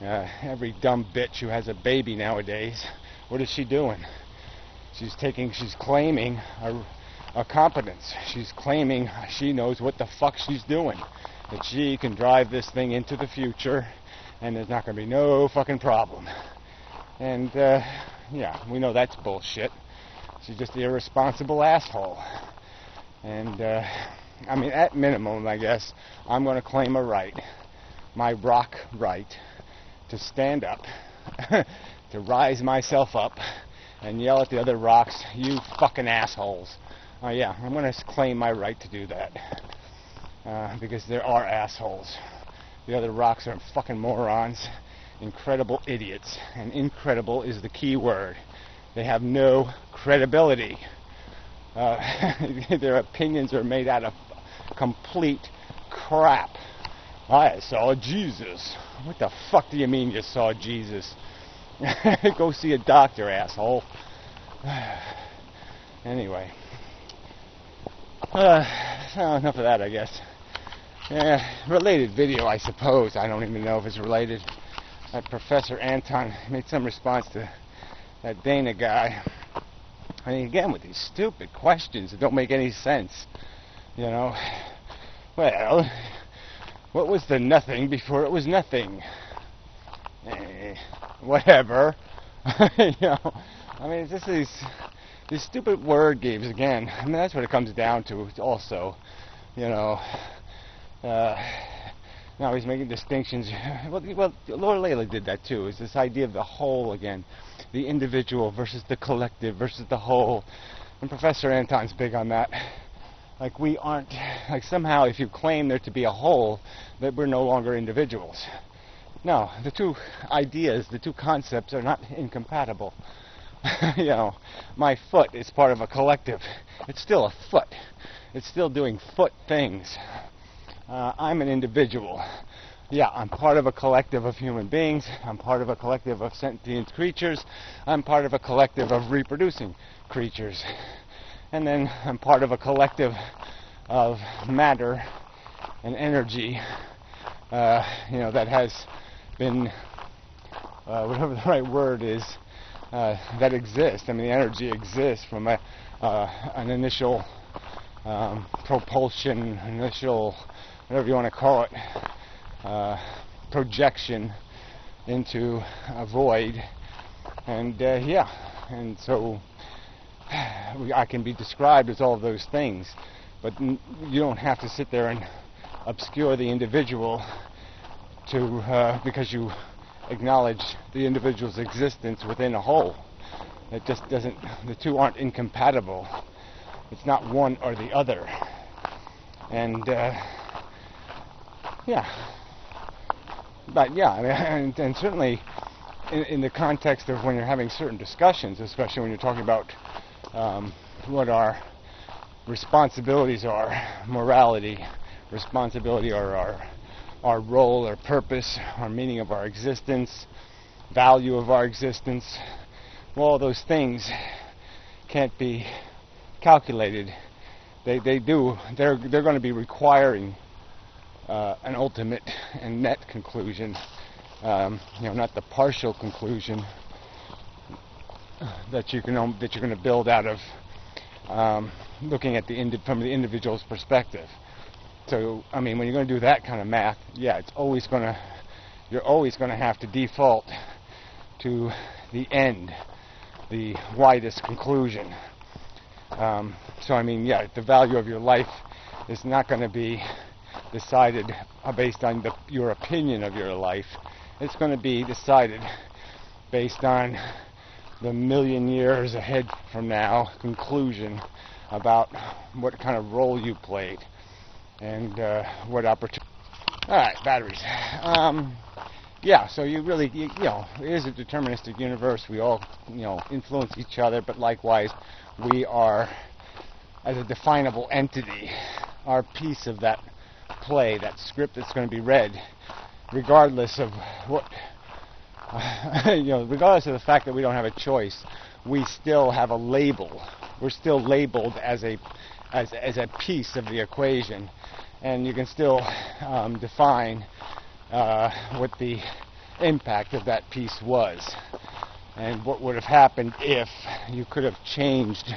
Every dumb bitch who has a baby nowadays, what is she doing? She's claiming a competence. She's claiming she knows what the fuck she's doing. That she can drive this thing into the future and there's not going to be no fucking problem. And, yeah, we know that's bullshit. She's just the irresponsible asshole. And, I mean, at minimum, I guess, I'm going to claim a right, my rock right, to stand up, to rise myself up, and yell at the other rocks, you fucking assholes. Oh, yeah, I'm going to claim my right to do that. Because there are assholes. The other rocks are fucking morons, incredible idiots, and incredible is the key word. They have no credibility. Their opinions are made out of complete crap. I saw Jesus. What the fuck do you mean you saw Jesus? Go see a doctor, asshole. Anyway. Enough of that, I guess. Related video, I suppose. I don't even know if it's related. Professor Anton made some response to that Dana guy. I mean, again, with these stupid questions that don't make any sense. You know? Well, what was the nothing before it was nothing? Whatever. You know? I mean, it's just these stupid word games again. I mean, that's what it comes down to also. You know? Now he's making distinctions. Well, Laura Layla did that too. It's this idea of the whole again. The individual versus the collective versus the whole. And Professor Anton's big on that. Like we aren't, like somehow if you claim there to be a whole, that we're no longer individuals. No, the two ideas, the two concepts are not incompatible. You know, my foot is part of a collective. It's still a foot. It's still doing foot things. I'm an individual. Yeah, I'm part of a collective of human beings. I'm part of a collective of sentient creatures. I'm part of a collective of reproducing creatures. And then I'm part of a collective of matter and energy, you know, that has been, whatever the right word is, that exists. I mean, the energy exists from an initial propulsion, initial, whatever you want to call it, projection into a void. And, yeah, and so I can be described as all of those things, but you don't have to sit there and obscure the individual to because you acknowledge the individual's existence within a whole. It just doesn't, the two aren't incompatible. It's not one or the other. And yeah, but yeah, I mean, and certainly in the context of when you're having certain discussions, especially when you're talking about what our responsibilities are, morality, responsibility, or our role or purpose, our meaning of our existence, value of our existence. Well, all those things can't be calculated. They're going to be requiring an ultimate and net conclusion. You know, not the partial conclusion that you're going to build out of looking at from the individual's perspective. So, I mean, when you're going to do that kind of math, yeah, you're always going to have to default to the end, the widest conclusion. So, I mean, yeah, the value of your life is not going to be decided based on your opinion of your life. It's going to be decided based on the million years ahead from now conclusion about what kind of role you played and what opportunity. All right, batteries. Yeah, so you know, it is a deterministic universe. We all, you know, influence each other, but likewise, we are, as a definable entity, are piece of that play, that script that's going to be read, regardless of what, you know, regardless of the fact that we don't have a choice, we still have a label. We're still labeled as a piece of the equation, and you can still define what the impact of that piece was, and what would have happened if you could have changed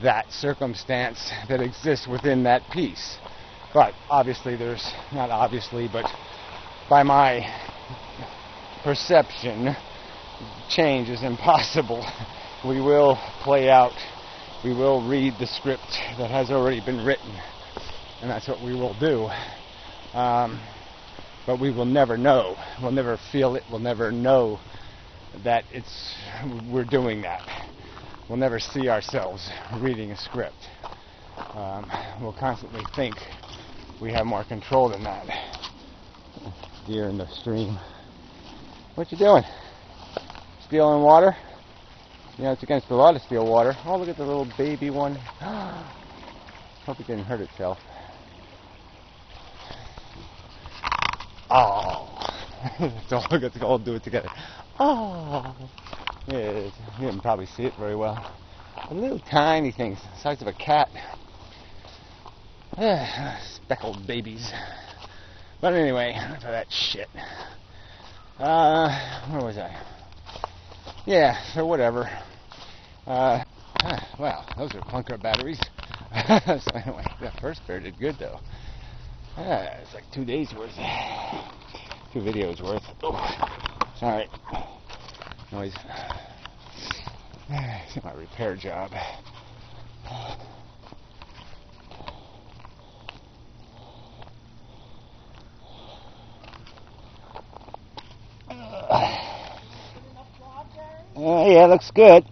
that circumstance that exists within that piece. But obviously not obviously, but by my perception, change is impossible. We will play out, we will read the script that has already been written, and that's what we will do. But we will never know. We'll never feel it. We'll never know that we're doing that. We'll never see ourselves reading a script. We'll constantly think we have more control than that. Deer in the stream. What you doing? Stealing water? You know, it's against the law to steal water. Oh, look at the little baby one. Hope it didn't hurt itself. Oh. That's all we got to all do it together. Oh. Yeah, you didn't probably see it very well. The little tiny things, the size of a cat. Speckled babies. But anyway, enough of that shit. Where was I? Yeah, so whatever. Wow, those are clunker batteries. So anyway, that first pair did good though. It's like 2 days worth. 2 videos worth. Oh, sorry. Noise. It's my repair job. Yeah, looks good.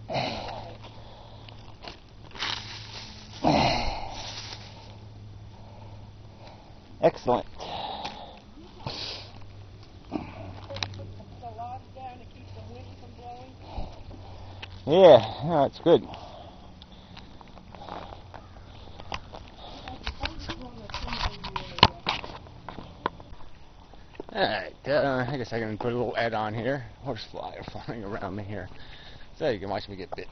Excellent. Yeah, no, it's good. Alright, I guess I can put a little ad on here. Horsefly are flying around me here, so you can watch me get bit.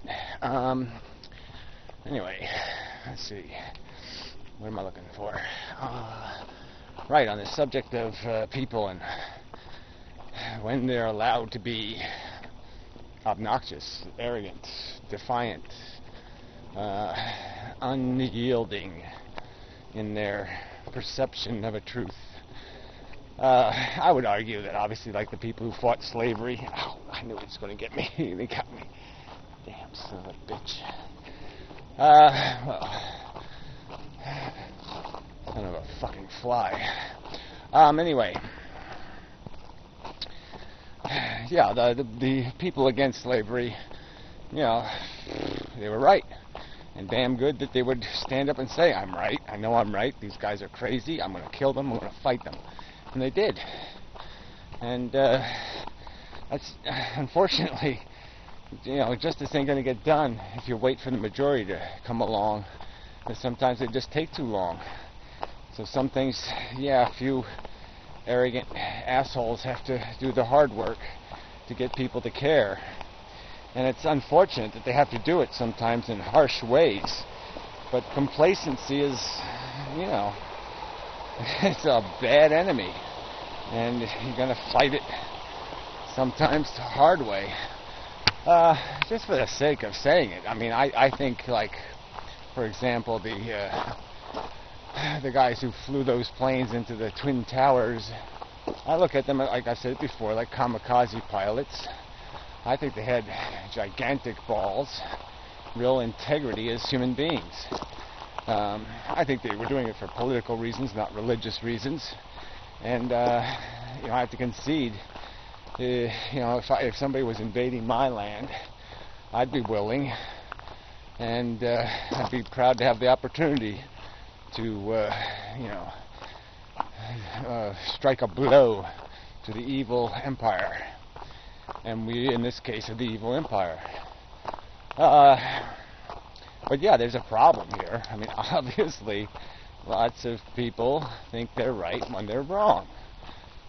Anyway, let's see. What am I looking for? Right, on the subject of people and when they're allowed to be obnoxious, arrogant, defiant, unyielding in their perception of a truth. I would argue that obviously, like the people who fought slavery, I knew it was going to get me. They got me. Damn son of a bitch. Well, son of a fucking fly. Anyway, yeah, the people against slavery, you know, they were right. And damn good that they would stand up and say, I'm right, I know I'm right, these guys are crazy, I'm going to kill them, I'm going to fight them. And they did. And that's, unfortunately, you know, justice ain't going to get done if you wait for the majority to come along. Because sometimes they just take too long. So some things, yeah, a few arrogant assholes have to do the hard work to get people to care. And it's unfortunate that they have to do it sometimes in harsh ways. But complacency is, you know, it's a bad enemy. And you're going to fight it sometimes the hard way. Just for the sake of saying it. I mean, I think, like, for example, the guys who flew those planes into the Twin Towers, I look at them, like I said before, like kamikaze pilots. I think they had gigantic balls, real integrity as human beings. I think they were doing it for political reasons, not religious reasons. And, you know, I have to concede, you know, if somebody was invading my land, I'd be willing, and I'd be proud to have the opportunity to, you know, strike a blow to the evil empire. And we, in this case, are the evil empire. But yeah, there's a problem here. I mean, obviously, lots of people think they're right when they're wrong.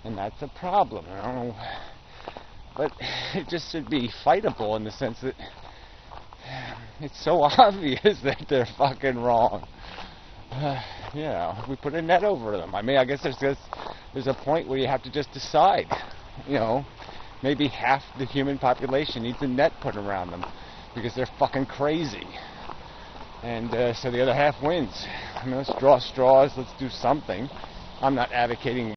And that's a problem. I don't know. But it just should be fightable in the sense that it's so obvious that they're fucking wrong. You know, we put a net over them. I mean, I guess there's a point where you have to just decide. you know, maybe half the human population needs a net put around them because they're fucking crazy. And so the other half wins. I mean, let's draw straws. Let's do something. I'm not advocating